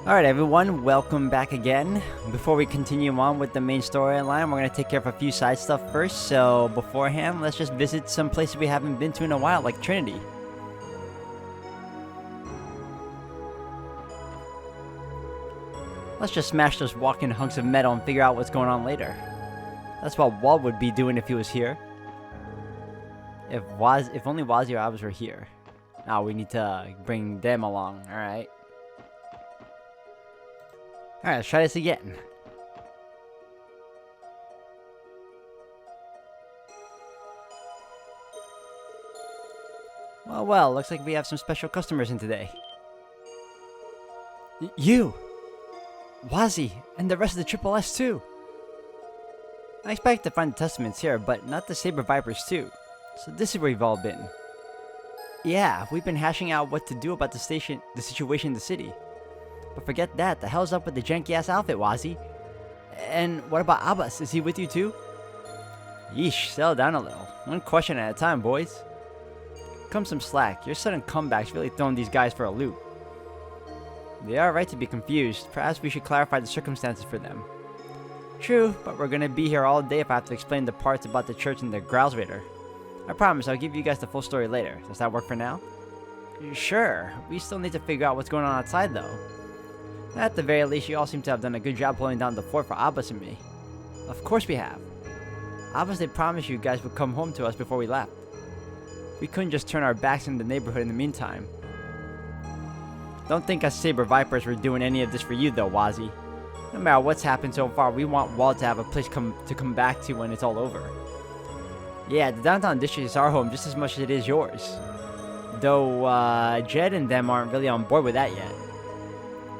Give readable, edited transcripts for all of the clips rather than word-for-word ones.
Alright everyone, welcome back again. Before we continue on with the main storyline, we're going to take care of a few side stuff first. So beforehand, let's just visit some places we haven't been to in a while, like Trinity. Let's just smash those walking hunks of metal and figure out what's going on later. That's what Wald would be doing if he was here. If only Wazzy or Abas were here. Now we need to bring them along, alright? Alright, let's try this again. Well, looks like we have some special customers in today. You! Wazzy, and the rest of the Triple S too! I expect to find the Testaments here, but not the Saber Vipers too. So this is where we've all been. Yeah, we've been hashing out what to do about the situation in the city. But forget that, the hell's up with the janky-ass outfit, Wazzy? And what about Abbas? Is he with you too? Yeesh, settle down a little. One question at a time, boys. Come some slack, your sudden comeback's really throwing these guys for a loop. They are right to be confused. Perhaps we should clarify the circumstances for them. True, but we're gonna be here all day if I have to explain the parts about the church and the Growls Raider. I promise I'll give you guys the full story later. Does that work for now? Sure, we still need to figure out what's going on outside though. At the very least, you all seem to have done a good job holding down the fort for Abbas and me. Of course we have. Abbas did promise you guys would come home to us before we left. We couldn't just turn our backs in the neighborhood in the meantime. Don't think us Saber Vipers were doing any of this for you though, Wazzy. No matter what's happened so far, we want Wald to have a place to come back to when it's all over. Yeah, the downtown district is our home just as much as it is yours. Though, Jed and them aren't really on board with that yet.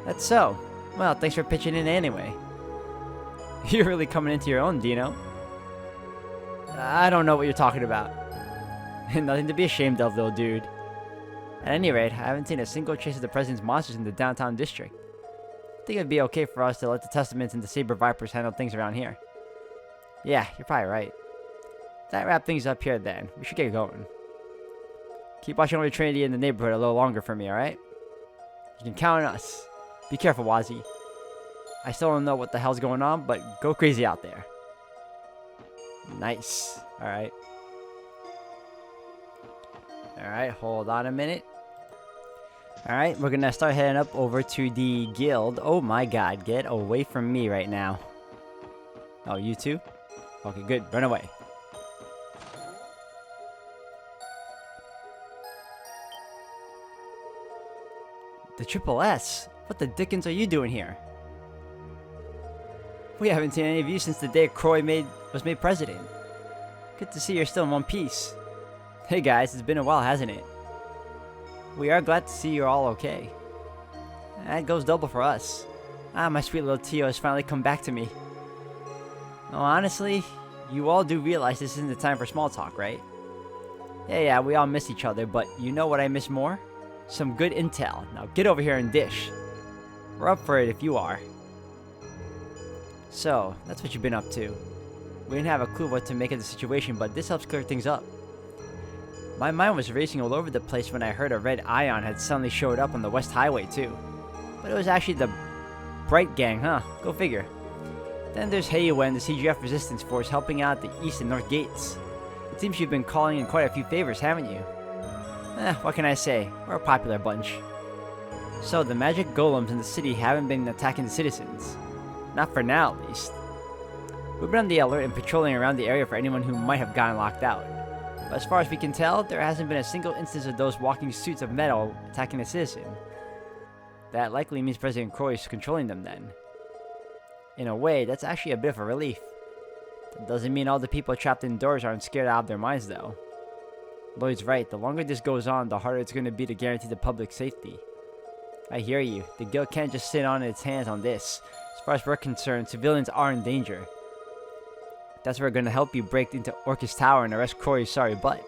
That's so. Well, thanks for pitching in anyway. You're really coming into your own, Dino. I don't know what you're talking about. Nothing to be ashamed of, little dude. At any rate, I haven't seen a single trace of the President's monsters in the downtown district. I think it'd be okay for us to let the Testaments and the Saber Vipers handle things around here. Yeah, you're probably right. That wraps things up here then. We should get going. Keep watching over Trinity in the neighborhood a little longer for me, alright? You can count on us. Be careful, Wazzy. I still don't know what the hell's going on, but go crazy out there. Nice. Alright. Alright, hold on a minute. Alright, we're gonna start heading up over to the guild. Oh my god, get away from me right now. Oh, you too? Okay, good. Run away. The Triple S? What the dickens are you doing here? We haven't seen any of you since the day Croy was made president. Good to see you're still in one piece. Hey guys, it's been a while, hasn't it? We are glad to see you're all okay. That goes double for us. My sweet little Tio has finally come back to me. No, honestly, you all do realize this isn't the time for small talk, right? Yeah, we all miss each other, but you know what I miss more? Some good intel. Now get over here and dish. We're up for it if you are. So, that's what you've been up to. We didn't have a clue what to make of the situation, but this helps clear things up. My mind was racing all over the place when I heard a red ion had suddenly showed up on the West Highway too. But it was actually the Bright Gang, huh? Go figure. Then there's Heiwa and the CGF Resistance Force helping out the East and North Gates. It seems you've been calling in quite a few favors, haven't you? What can I say? We're a popular bunch. So, the magic golems in the city haven't been attacking the citizens. Not for now, at least. We've been on the alert and patrolling around the area for anyone who might have gotten locked out. But as far as we can tell, there hasn't been a single instance of those walking suits of metal attacking a citizen. That likely means President Croy is controlling them then. In a way, that's actually a bit of a relief. That doesn't mean all the people trapped indoors aren't scared out of their minds though. Lloyd's right, the longer this goes on, the harder it's going to be to guarantee the public's safety. I hear you, the guild can't just sit on its hands on this. As far as we're concerned, civilians are in danger. That's why we're going to help you break into Orcus Tower and arrest Croy's sorry butt.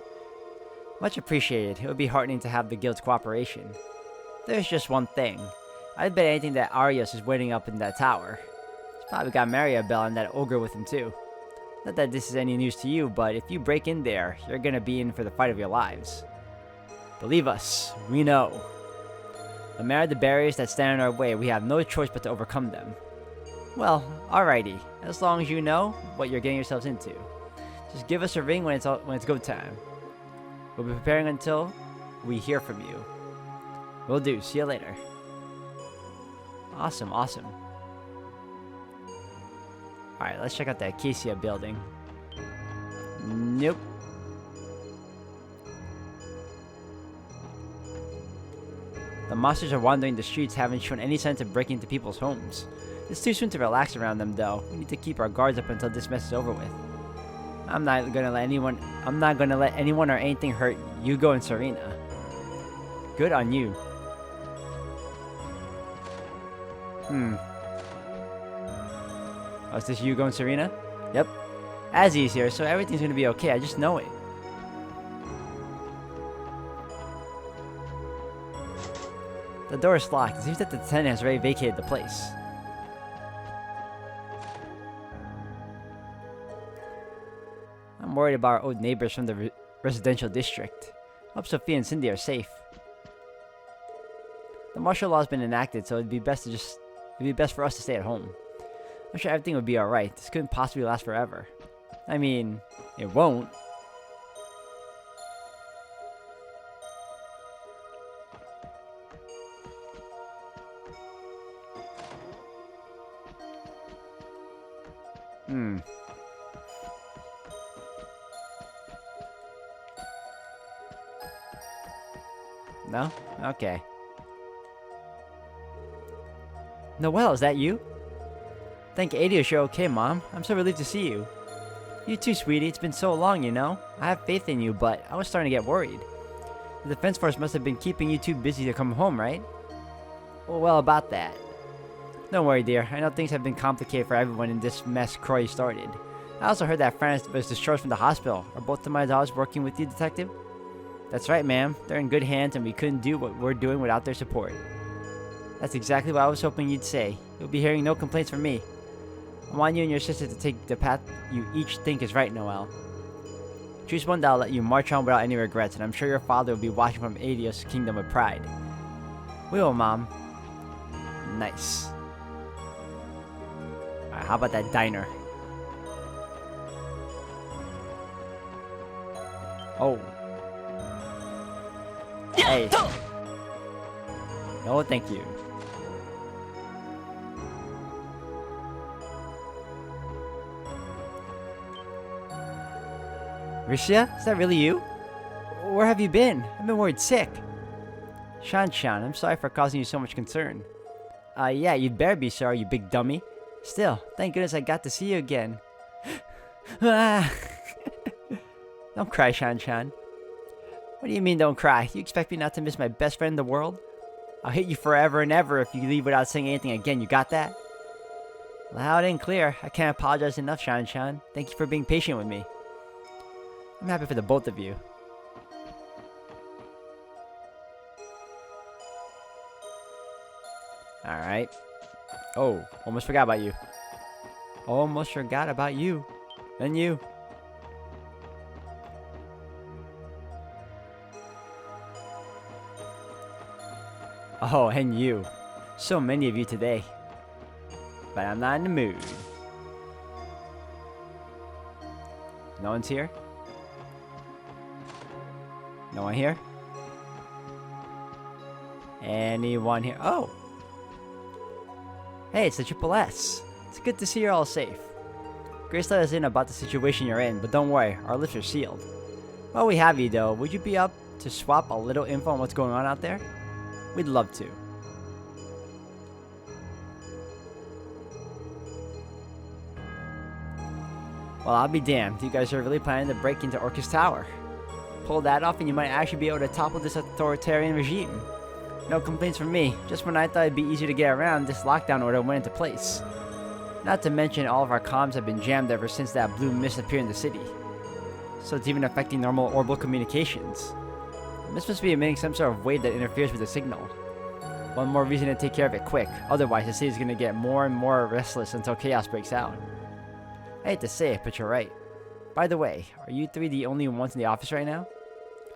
Much appreciated, it would be heartening to have the guild's cooperation. There's just one thing. I'd bet anything that Arias is waiting up in that tower. He's probably got Mariabelle and that ogre with him too. Not that this is any news to you, but if you break in there, you're gonna be in for the fight of your lives. Believe us, we know. No matter the barriers that stand in our way, we have no choice but to overcome them. Well, alrighty. As long as you know what you're getting yourselves into. Just give us a ring when it's go time. We'll be preparing until we hear from you. Will do. See you later. Awesome, awesome. Alright, let's check out the Acacia building. Nope. The monsters are wandering the streets, haven't shown any signs of breaking into people's homes. It's too soon to relax around them, though. We need to keep our guards up until this mess is over with. I'm not gonna let anyone or anything hurt Hugo and Serena. Good on you. Oh, is this Hugo and Serena? Yep. Azzy's here, so everything's gonna be okay. I just know it. The door is locked. It seems that the tenant has already vacated the place. I'm worried about our old neighbors from the residential district. Hope Sophia and Cindy are safe. The martial law has been enacted, so it'd be best for us to stay at home. I'm sure everything would be alright. This couldn't possibly last forever. I mean, it won't. No? Okay. Noelle, is that you? Thank Adios, you're okay, Mom. I'm so relieved to see you. You too, sweetie. It's been so long, you know? I have faith in you, but I was starting to get worried. The Defense Force must have been keeping you too busy to come home, right? Well, about that. Don't worry, dear. I know things have been complicated for everyone in this mess Croy started. I also heard that Francis was discharged from the hospital. Are both of my daughters working with you, Detective? That's right, ma'am. They're in good hands, and we couldn't do what we're doing without their support. That's exactly what I was hoping you'd say. You'll be hearing no complaints from me. I want you and your sister to take the path you each think is right, Noelle. Choose one that'll let you march on without any regrets, and I'm sure your father will be watching from Adios' kingdom with pride. We will, Mom. Nice. Alright, how about that diner? Oh. Hey. No, thank you. Risha? Is that really you? Where have you been? I've been worried sick. Shan, I'm sorry for causing you so much concern. Yeah, you'd better be sorry, you big dummy. Still, thank goodness I got to see you again. Don't cry, Shan. What do you mean, don't cry? You expect me not to miss my best friend in the world? I'll hate you forever and ever if you leave without saying anything again, you got that? Loud and clear. I can't apologize enough, Shan. Thank you for being patient with me. I'm happy for the both of you. Alright. Oh, almost forgot about you. Almost forgot about you. And you. Oh, and you. So many of you today. But I'm not in the mood. No one's here? No one here? Anyone here? Oh! Hey, it's the Triple S. It's good to see you're all safe. Grace let us in about the situation you're in, but don't worry, our lips are sealed. While we have you though, would you be up to swap a little info on what's going on out there? We'd love to. Well, I'll be damned. You guys are really planning to break into Orcus Tower. Pull that off and you might actually be able to topple this authoritarian regime. No complaints from me. Just when I thought it'd be easier to get around, this lockdown order went into place. Not to mention all of our comms have been jammed ever since that blue mist appeared in the city. So it's even affecting normal orbital communications. This must be emitting some sort of wave that interferes with the signal. One more reason to take care of it quick. Otherwise, the city's gonna get more and more restless until chaos breaks out. I hate to say it, but you're right. By the way, are you three the only ones in the office right now?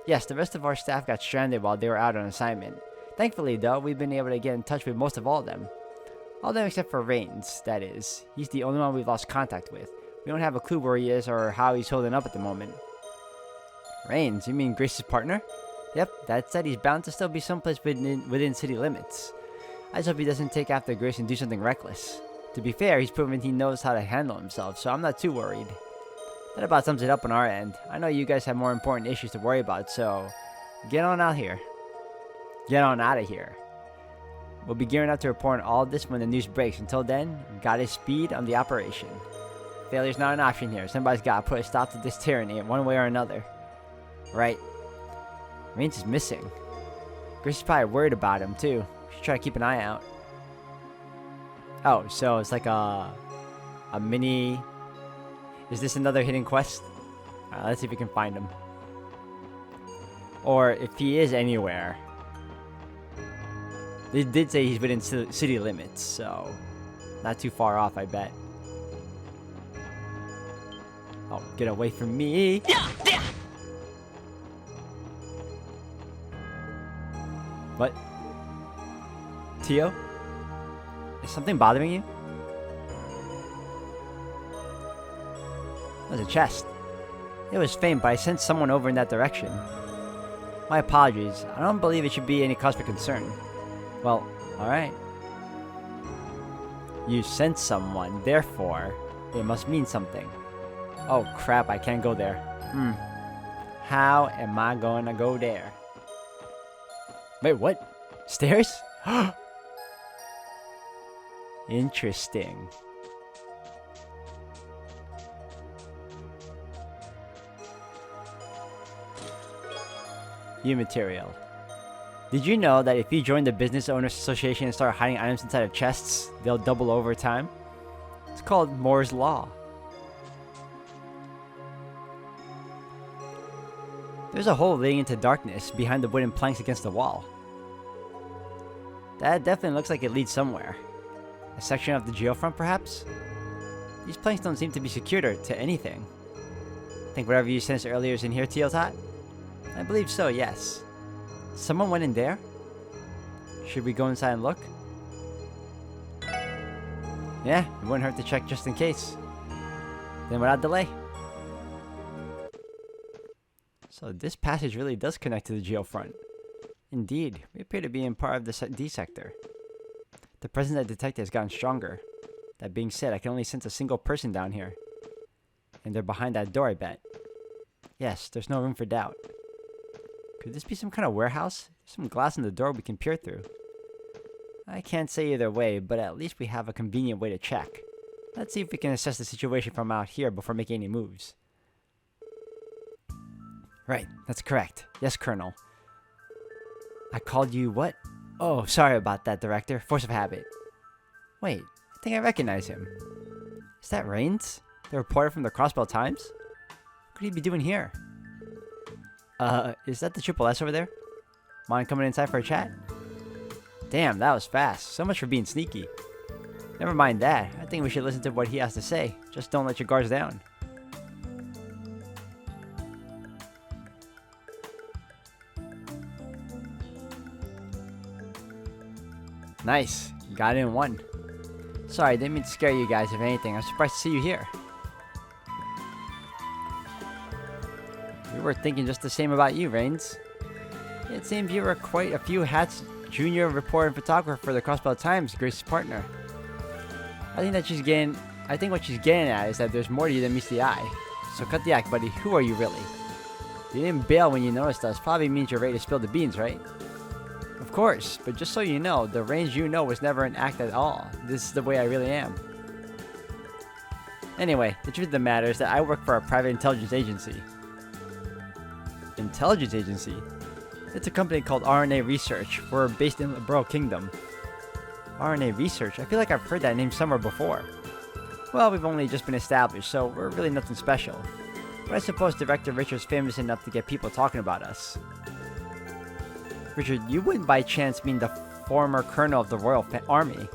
Yes, the rest of our staff got stranded while they were out on assignment. Thankfully, though, we've been able to get in touch with most of all of them. All of them except for Reigns, that is. He's the only one we've lost contact with. We don't have a clue where he is or how he's holding up at the moment. Reigns? You mean Grace's partner? Yep, that said, he's bound to still be someplace within city limits. I just hope he doesn't take after Grace and do something reckless. To be fair, he's proven he knows how to handle himself, so I'm not too worried. That about sums it up on our end. I know you guys have more important issues to worry about, so get on out here. Get on out of here. We'll be gearing up to report on all of this when the news breaks. Until then, gotta speed on the operation. Failure's not an option here. Somebody's gotta put a stop to this tyranny in one way or another. Right. Reigns is missing. Grace is probably worried about him, too. We should try to keep an eye out. Oh, so it's like a mini... Is this another hidden quest? Alright, let's see if we can find him. Or if he is anywhere. They did say he's within city limits, so... Not too far off, I bet. Oh, get away from me! What? Tio? Is something bothering you? It was a chest. It was faint, but I sensed someone over in that direction. My apologies. I don't believe it should be any cause for concern. Well, alright. You sense someone, therefore, it must mean something. Oh crap, I can't go there. How am I gonna go there? Wait, what? Stairs? Interesting. New material. Did you know that if you join the Business Owners Association and start hiding items inside of chests, they'll double over time? It's called Moore's Law. There's a hole leading into darkness behind the wooden planks against the wall. That definitely looks like it leads somewhere. A section of the geofront, perhaps? These planks don't seem to be secured to anything. Think whatever you sensed earlier is in here, Teal'Tot? I believe so, yes. Someone went in there? Should we go inside and look? Yeah, it wouldn't hurt to check just in case. Then without delay. So this passage really does connect to the geofront. Indeed, we appear to be in part of the D sector. The presence I detected has gotten stronger. That being said, I can only sense a single person down here. And they're behind that door, I bet. Yes, there's no room for doubt. Could this be some kind of warehouse? There's some glass in the door we can peer through. I can't say either way, but at least we have a convenient way to check. Let's see if we can assess the situation from out here before making any moves. Right, that's correct. Yes, Colonel. I called you what? Oh, sorry about that, Director. Force of habit. Wait, I think I recognize him. Is that Reigns? The reporter from the Crossbell Times? What could he be doing here? Is that the Triple S over there? Mind coming inside for a chat? Damn, that was fast. So much for being sneaky. Never mind that. I think we should listen to what he has to say. Just don't let your guards down. Nice. Got in one. Sorry, didn't mean to scare you guys, if anything. I'm surprised to see you here. We were thinking just the same about you, Reigns. It seems you were quite a few hats junior reporter and photographer for the Crossbell Times, Grace's partner. I think what she's getting at is that there's more to you than meets the eye. So cut the act, buddy. Who are you really? You didn't bail when you noticed us. Probably means you're ready to spill the beans, right? Of course, but just so you know, the Reigns you know was never an act at all. This is the way I really am. Anyway, the truth of the matter is that I work for a private intelligence agency. Intelligence agency? It's a company called RNA Research. We're based in the Liberal Kingdom. RNA Research? I feel like I've heard that name somewhere before. Well, we've only just been established, so we're really nothing special. But I suppose Director Richard's famous enough to get people talking about us. Richard, you wouldn't by chance mean the former colonel of the Royal Army.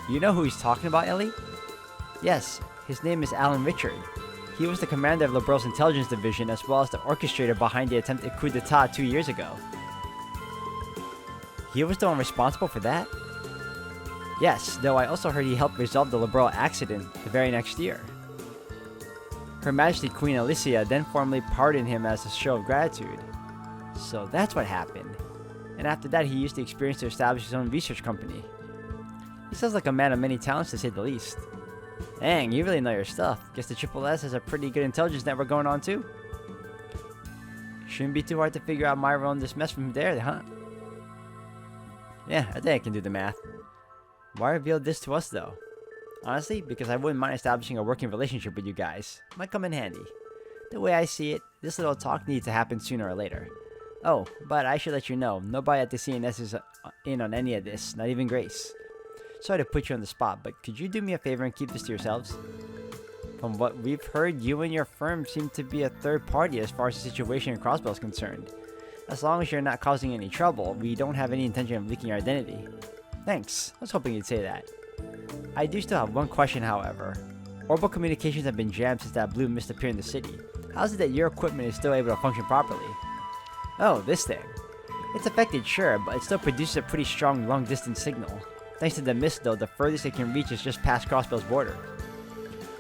You know who he's talking about, Ellie? Yes, his name is Alan Richard. He was the commander of Liberal's intelligence division as well as the orchestrator behind the attempted coup d'etat 2 years ago. he was the one responsible for that? Yes, though I also heard he helped resolve the Liberal accident the very next year. Her Majesty Queen Alicia then formally pardoned him as a show of gratitude. So that's what happened. And after that, he used the experience to establish his own research company. He sounds like a man of many talents, to say the least. Dang, you really know your stuff. Guess the Triple S has a pretty good intelligence network going on too. Shouldn't be too hard to figure out my role in this mess from there, huh? Yeah, I think I can do the math. Why reveal this to us though? Honestly, because I wouldn't mind establishing a working relationship with you guys. Might come in handy. The way I see it, this little talk needs to happen sooner or later. Oh, but I should let you know, nobody at the CNS is in on any of this, not even Grace. Sorry to put you on the spot, but could you do me a favor and keep this to yourselves? From what we've heard, you and your firm seem to be a third party as far as the situation in Crossbell is concerned. As long as you're not causing any trouble, we don't have any intention of leaking your identity. Thanks, I was hoping you'd say that. I do still have one question, however. Orbital communications have been jammed since that blue mist appeared in the city. How is it that your equipment is still able to function properly? Oh, this thing. It's affected, sure, but it still produces a pretty strong long-distance signal. Thanks to the mist, though, the furthest it can reach is just past Crossbell's border.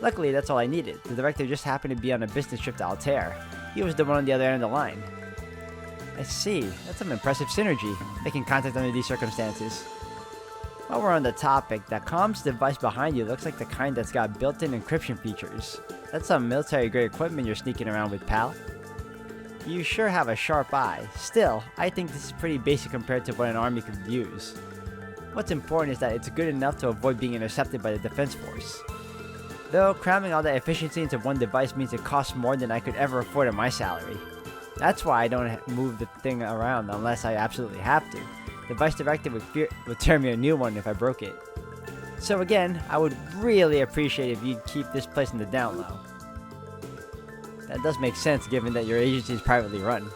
Luckily, that's all I needed. The director just happened to be on a business trip to Altair. He was the one on the other end of the line. I see. That's some impressive synergy, making contact under these circumstances. While we're on the topic, that comms device behind you looks like the kind that's got built-in encryption features. That's some military-grade equipment you're sneaking around with, pal. You sure have a sharp eye. Still, I think this is pretty basic compared to what an army could use. What's important is that it's good enough to avoid being intercepted by the defense force. Though, cramming all that efficiency into one device means it costs more than I could ever afford in my salary. That's why I don't move the thing around unless I absolutely have to. The vice director would tear me a new one if I broke it. So again, I would really appreciate if you'd keep this place in the down low. That does make sense given that your agency is privately run.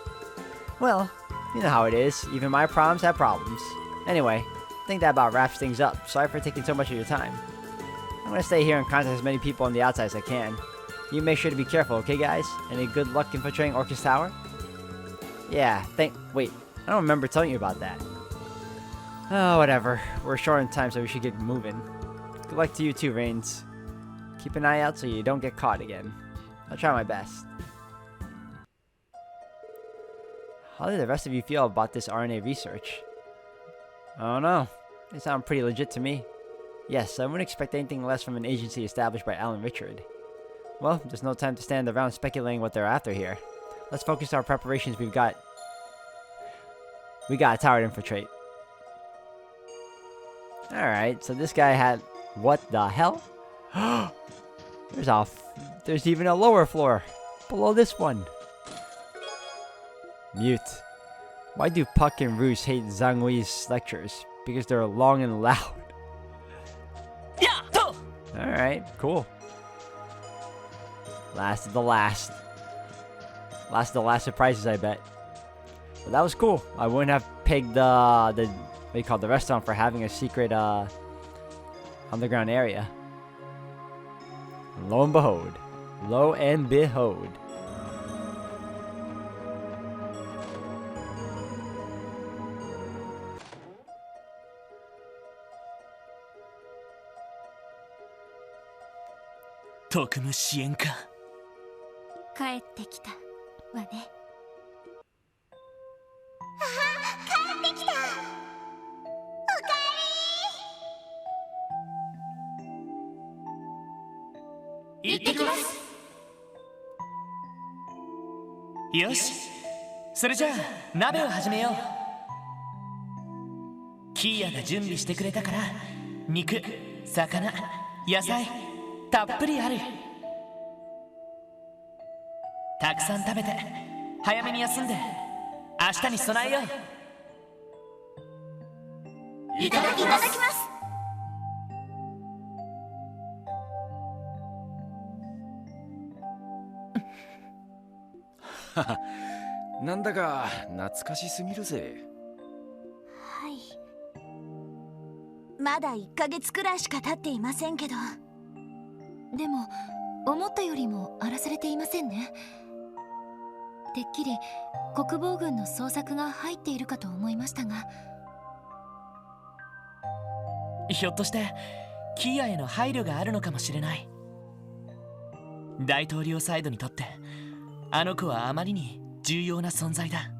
Well, you know how it is. Even my problems have problems. Anyway, I think that about wraps things up. Sorry for taking so much of your time. I'm gonna stay here and contact as many people on the outside as I can. You make sure to be careful, okay guys? Any good luck infiltrating Orcus Tower? Yeah, wait, I don't remember telling you about that. Oh, whatever. We're short on time, so we should get moving. Good luck to you too, Reigns. Keep an eye out so you don't get caught again. I'll try my best. How did the rest of you feel about this RNA research? I don't know. They sound pretty legit to me. Yes, I wouldn't expect anything less from an agency established by Alan Richard. Well, there's no time to stand around speculating what they're after here. Let's focus our preparations. We got a tower to infiltrate. Alright, so this guy had... What the hell? There's even a lower floor. Below this one. Mute. Why do Puck and Roos hate Zhang Wei's lectures? Because they're long and loud. Alright, cool. Last of the last. Last of the last surprises, I bet. But that was cool. I wouldn't have pegged the what do you call it, the restaurant for having a secret underground area. And lo and behold. Lo and behold. Tokumu 支援か。帰ってきたわね。帰ってきた。おかえり。行ってきます。よし、それじゃあ鍋を始めよう。キーヤが準備してくれたから、肉、魚、野菜たっぷりある。たくさん食べて早めに休んで明日に備えよう。いただきます。なんだか懐かしすぎるぜ。はい。まだ1ヶ月くらいしか経っていませんけど。でも思ったよりも荒らされていませんね。てっきり国防軍の捜索が入っているかと思いましたが、ひょっとしてキアへの配慮があるのかもしれない。大統領サイドにとってあの子はあまりに重要な存在だ。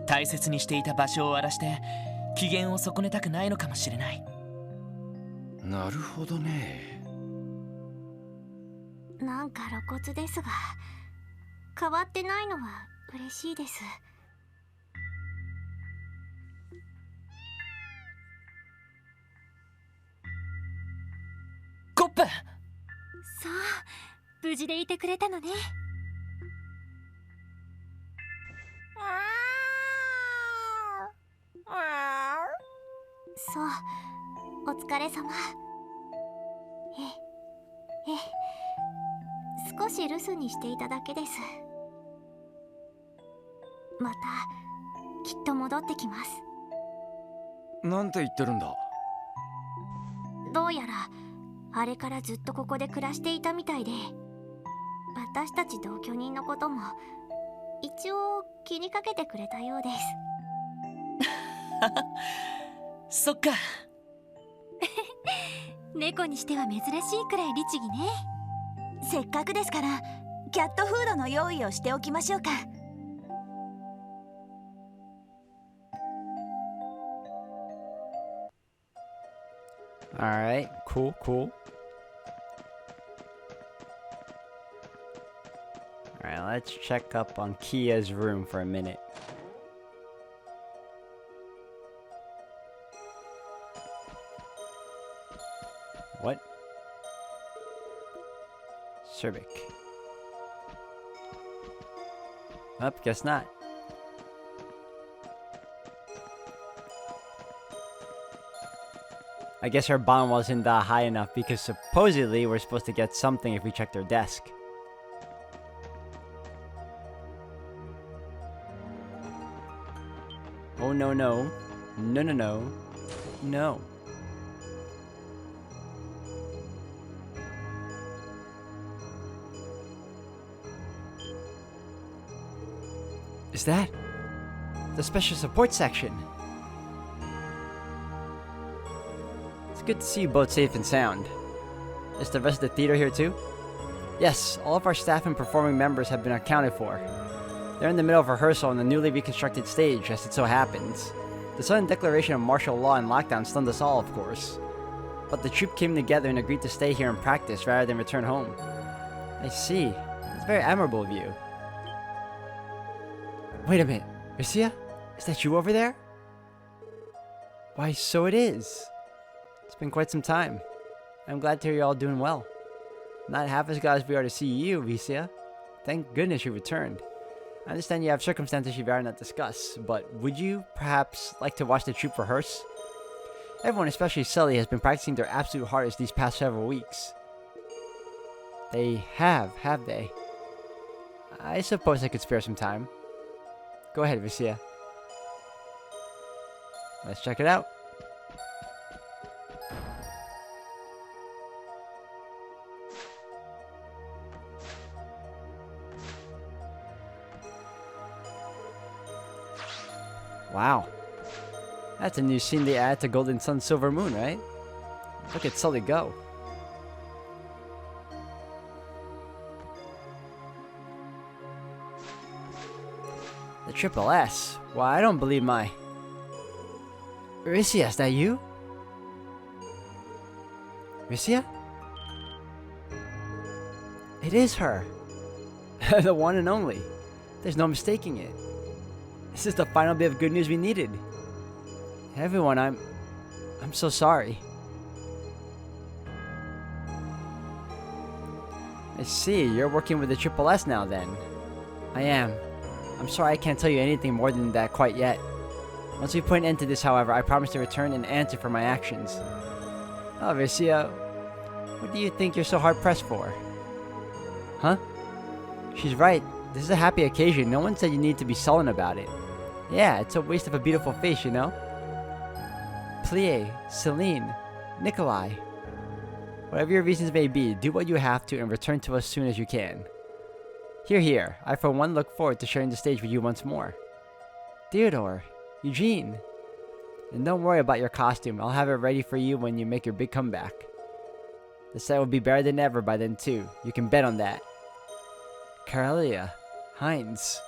大切にしていた場所を荒らして機嫌を損ねたくないのかもしれない。なるほどね。なんか露骨ですが、変わってないのは嬉しいです。コップ。さあ、無事でいてくれたのね。そう、お疲れ様。少し留守にしていただけです。またきっと戻ってきます。なんて言ってるんだ。どうやらあれからずっとここで暮らしていたみたいで、私たち同居人のことも一応気にかけてくれたようです。そっか。猫にしては珍しいくらい律儀ね。せっかくですからキャットフードの用意をしておきましょうか。Alright, cool, cool. Alright, let's check up on Kia's room for a minute. What? Cervic. Up, guess not. I guess her bond wasn't high enough because supposedly we're supposed to get something if we check their desk. Oh no no. No no no. No. Is that the special support section? It's good to see you both safe and sound. Is the rest of the theater here too? Yes, all of our staff and performing members have been accounted for. They're in the middle of rehearsal on the newly reconstructed stage, as it so happens. The sudden declaration of martial law and lockdown stunned us all, of course. But the troupe came together and agreed to stay here and practice rather than return home. I see. It's very admirable of you. Wait a minute, Ricia? Is that you over there? Why, so it is. It's been quite some time. I'm glad to hear you're all doing well. Not half as glad as we are to see you, Ricia. Thank goodness you returned. I understand you have circumstances you'd rather not discuss, but would you, perhaps, like to watch the troupe rehearse? Everyone, especially Sully, has been practicing their absolute hardest these past several weeks. They have they? I suppose I could spare some time. Go ahead, Ricia. Let's check it out. Wow. That's a new scene they add to Golden Sun Silver Moon, right? Look at Sully go. The Triple S. Why, I don't believe my... Ricia, is that you? Ricia? It is her. The one and only. There's no mistaking it. This is the final bit of good news we needed. Everyone, I'm so sorry. I see, you're working with the Triple S now then. I am. I'm sorry I can't tell you anything more than that quite yet. Once we put an end to this, however, I promise to return and answer for my actions. Oh, Ricia, what do you think you're so hard-pressed for? Huh? She's right. This is a happy occasion. No one said you need to be sullen about it. Yeah, it's a waste of a beautiful face, you know? Plie, Celine, Nikolai. Whatever your reasons may be, do what you have to and return to us soon as you can. Here, I for one look forward to sharing the stage with you once more. Theodore, Eugene, And don't worry about your costume. I'll have it ready for you when you make your big comeback. The set will be better than ever by then too. You can bet on that. Karelia. Heinz.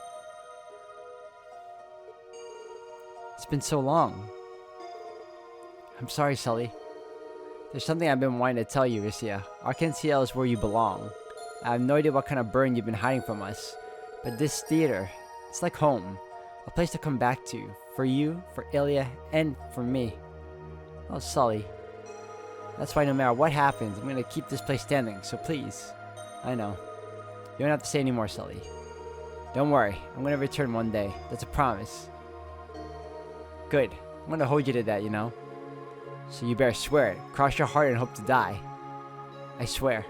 It's been so long. I'm sorry, Sully. There's something I've been wanting to tell you, Isia. Arkansas is where you belong. I have no idea what kind of burden you've been hiding from us. But this theater, it's like home. A place to come back to. For you, for Ilya, and for me. Oh, Sully. That's why no matter what happens, I'm gonna keep this place standing, so please. I know. You don't have to say anymore, Sully. Don't worry, I'm gonna return one day. That's a promise. Good. I'm gonna hold you to that, you know? So you better swear it. Cross your heart and hope to die. I swear.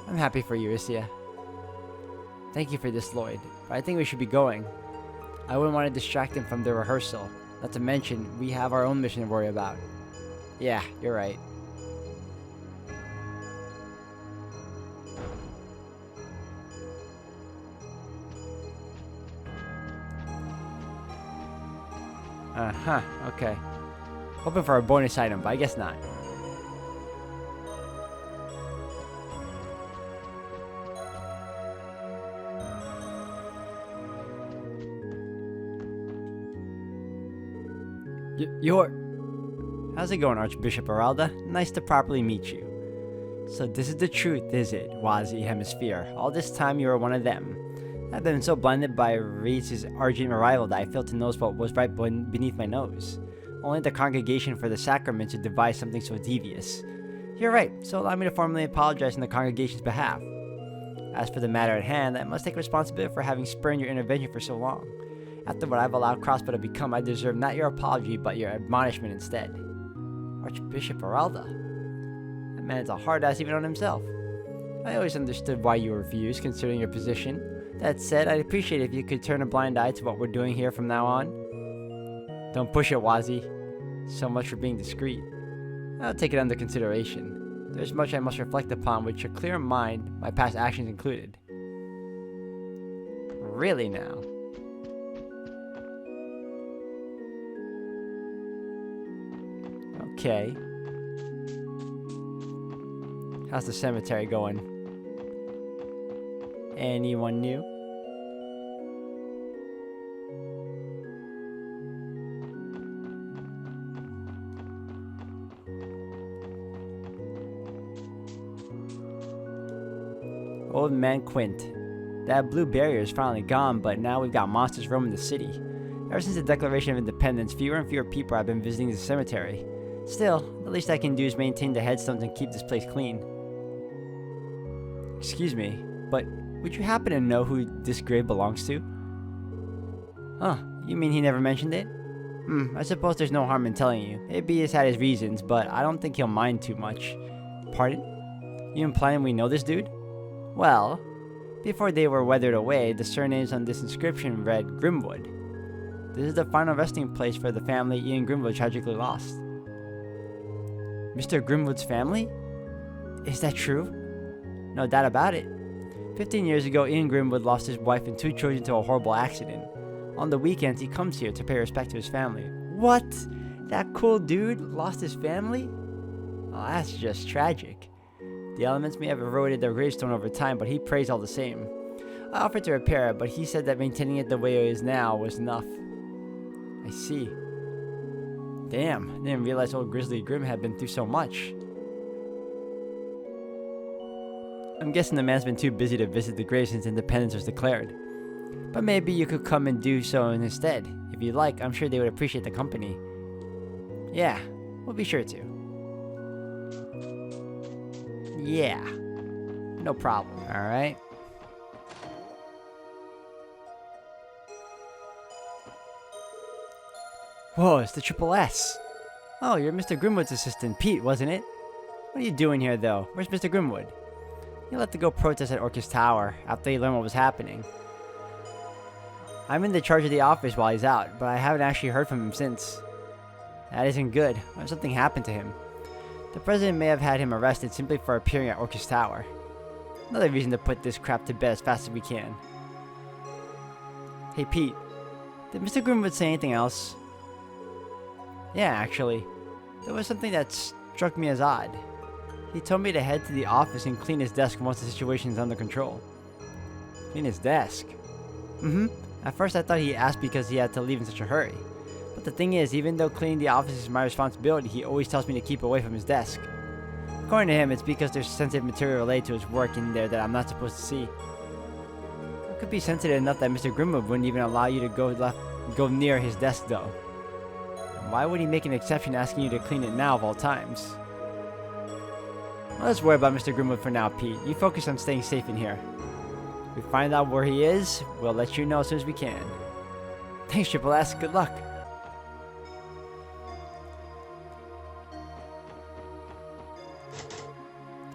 I'm happy for you, Isia. Thank you for this, Lloyd. But I think we should be going. I wouldn't want to distract him from the rehearsal. Not to mention, we have our own mission to worry about. Yeah, you're right. Uh-huh, okay. Hoping for a bonus item, but I guess not. You're... How's it going, Archbishop Aralda? Nice to properly meet you. So this is the truth, is it, Wazi Hemisphere? All this time you were one of them. I've been so blinded by Reed's urgent arrival that I failed to notice what was right beneath my nose. Only the Congregation for the Sacraments would devise something so devious. You're right, so allow me to formally apologize on the congregation's behalf. As for the matter at hand, I must take responsibility for having spurned your intervention for so long. After what I've allowed Crossbow to become, I deserve not your apology, but your admonishment instead. Archbishop Aralda. That man's a hard-ass even on himself. I always understood why you were refused, considering your position. That said, I'd appreciate it if you could turn a blind eye to what we're doing here from now on. Don't push it, Wazi. So much for being discreet. I'll take it under consideration. There's much I must reflect upon, which a clear mind, my past actions included. Really now? Okay. How's the cemetery going? Anyone new? Old man Quint. That blue barrier is finally gone, but now we've got monsters roaming the city. Ever since the Declaration of Independence, fewer and fewer people have been visiting the cemetery. Still, the least I can do is maintain the headstones and keep this place clean. Excuse me, but would you happen to know who this grave belongs to? Huh, you mean he never mentioned it? I suppose there's no harm in telling you. Maybe he's had his reasons, but I don't think he'll mind too much. Pardon? You implying we know this dude? Well, before they were weathered away, the surnames on this inscription read Grimwood. This is the final resting place for the family Ian Grimwood tragically lost. Mr. Grimwood's family? Is that true? No doubt about it. 15 years ago, Ian Grimwood lost his wife and 2 children to a horrible accident. On the weekends, he comes here to pay respect to his family. What? That cool dude lost his family? Oh, that's just tragic. The elements may have eroded the gravestone over time, but he prays all the same. I offered to repair it, but he said that maintaining it the way it is now was enough. I see. Damn, I didn't realize old Grizzly Grim had been through so much. I'm guessing the man's been too busy to visit the grave since independence was declared. But maybe you could come and do so instead. If you'd like, I'm sure they would appreciate the company. Yeah, we'll be sure to. Yeah, no problem. Alright. Whoa, it's the Triple S. Oh, you're Mr. Grimwood's assistant, Pete, wasn't it? What are you doing here, though? Where's Mr. Grimwood? He left to go protest at Orcus Tower after he learned what was happening. I'm in the charge of the office while he's out, but I haven't actually heard from him since. That isn't good. What if something happened to him? The president may have had him arrested simply for appearing at Orcus Tower. Another reason to put this crap to bed as fast as we can. Hey Pete, did Mr. Grimwood say anything else? Yeah, actually, there was something that struck me as odd. He told me to head to the office and clean his desk once the situation is under control. Clean his desk? At first I thought he asked because he had to leave in such a hurry. But the thing is, even though cleaning the office is my responsibility, he always tells me to keep away from his desk. According to him, it's because there's sensitive material related to his work in there that I'm not supposed to see. It could be sensitive enough that Mr. Grimwood wouldn't even allow you to go near his desk though. And why would he make an exception asking you to clean it now of all times? Well, let's worry about Mr. Grimwood for now, Pete. You focus on staying safe in here. If we find out where he is, we'll let you know as soon as we can. Thanks, Triple S. Good luck.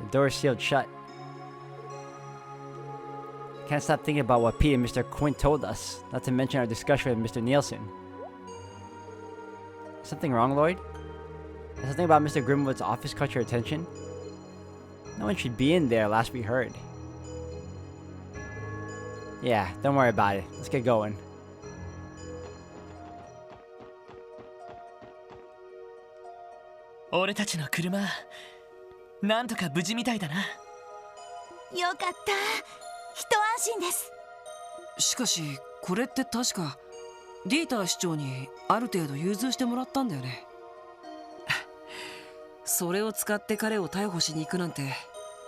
The door is sealed shut. I can't stop thinking about what Pete and Mr. Quint told us, not to mention our discussion with Mr. Nielsen. Is something wrong, Lloyd? Has something about Mr. Grimwood's office caught your attention? No one should be in there, last we heard. Yeah, don't worry about it. Let's get going.俺たちの車、なんとか無事みたいだな。よかった。一安心です。しかしこれって確かディーター市長にある程度融通してもらったんだよね。それを使って彼を逮捕しに行くなんて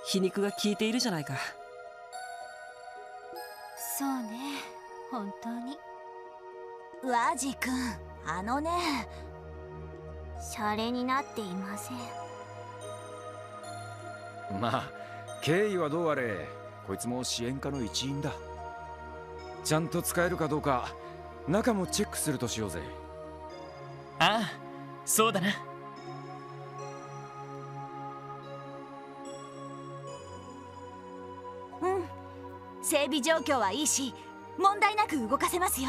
皮肉が効いているじゃないか。そうね、本当に。ワジ君、あのね。シャレになっていません。まあ経緯はどうあれ、こいつも支援課の一員だ。ちゃんと使えるかどうか中もチェックするとしようぜ。ああ、そうだな。整備状況はいいし、問題なく動かせますよ。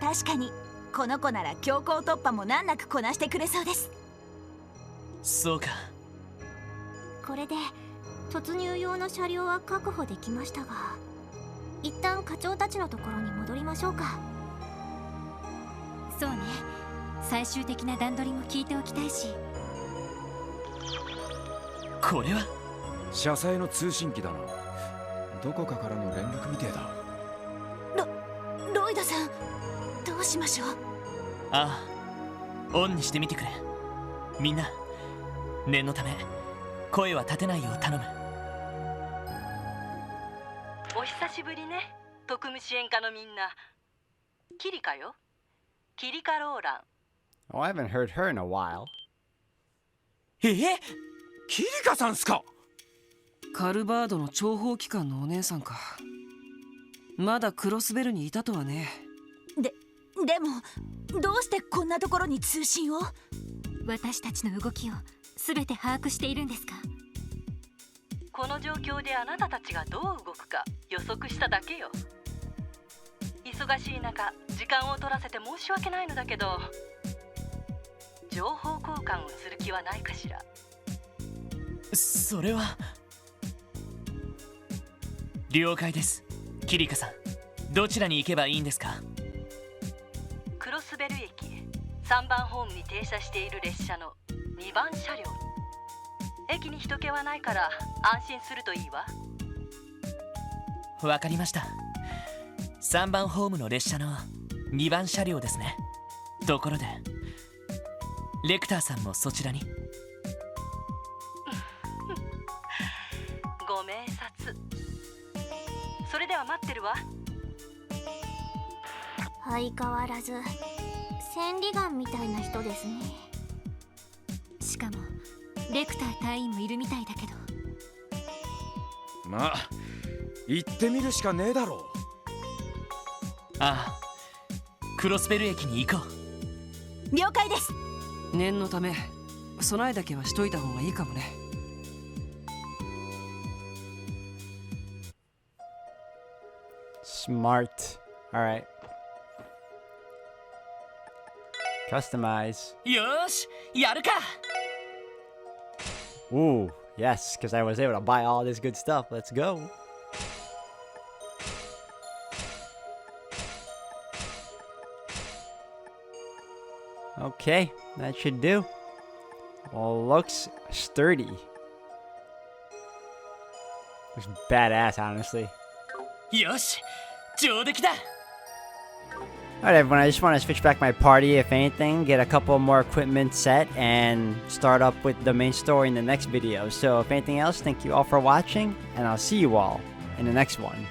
確かにこの子なら強行突破も難なくこなしてくれそうです。そうか。これで突入用の車両は確保できましたが、一旦課長たちのところに戻りましょうか。そうね、最終的な段取りも聞いておきたいし。これは車載の通信機だな。どこかからの連絡みてえだ。ロイドさん、どうしましょう。ああ、オンにしてみてくれ。みんな念のため声は立てないよう頼む。お久しぶりね、特務支援課のみんな。キリカよ、キリカローラン。 Oh, I haven't heard her in a while. え、キリカさんすか。カルバードの諜報機関のお姉さんか。まだクロスベルにいたとはね。でもどうしてこんなところに通信を。私たちの動きを全て把握しているんですか。この状況であなたたちがどう動くか予測しただけよ。忙しい中時間を取らせて申し訳ないのだけど、情報交換をする気はないかしら。それは。了解です。キリカさん、どちらに行けばいいんですか。クロスベル駅3番ホームに停車している列車の2番車両に。駅に人気はないから安心するといいわ。わかりました。3番ホームの列車の2番車両ですね。ところでレクターさんもそちらに。ご明察。それでは待ってるわ。相変わらず千里眼みたいな人ですね。しかもレクター隊員もいるみたいだけど。まあ行ってみるしかねえだろう。ああ、クロスベル駅に行こう。了解です。念のため備えだけはしといた方がいいかもね。Smart. Alright. Customize. よーし、やるか。 Ooh, yes, because I was able to buy all this good stuff. Let's go. Okay, that should do. Well, looks sturdy. Looks badass, honestly. よし上出来だ Alright everyone, I just want to switch back my party if anything, get a couple more equipment set, and start up with the main story in the next video. So if anything else, thank you all for watching, and I'll see you all in the next one.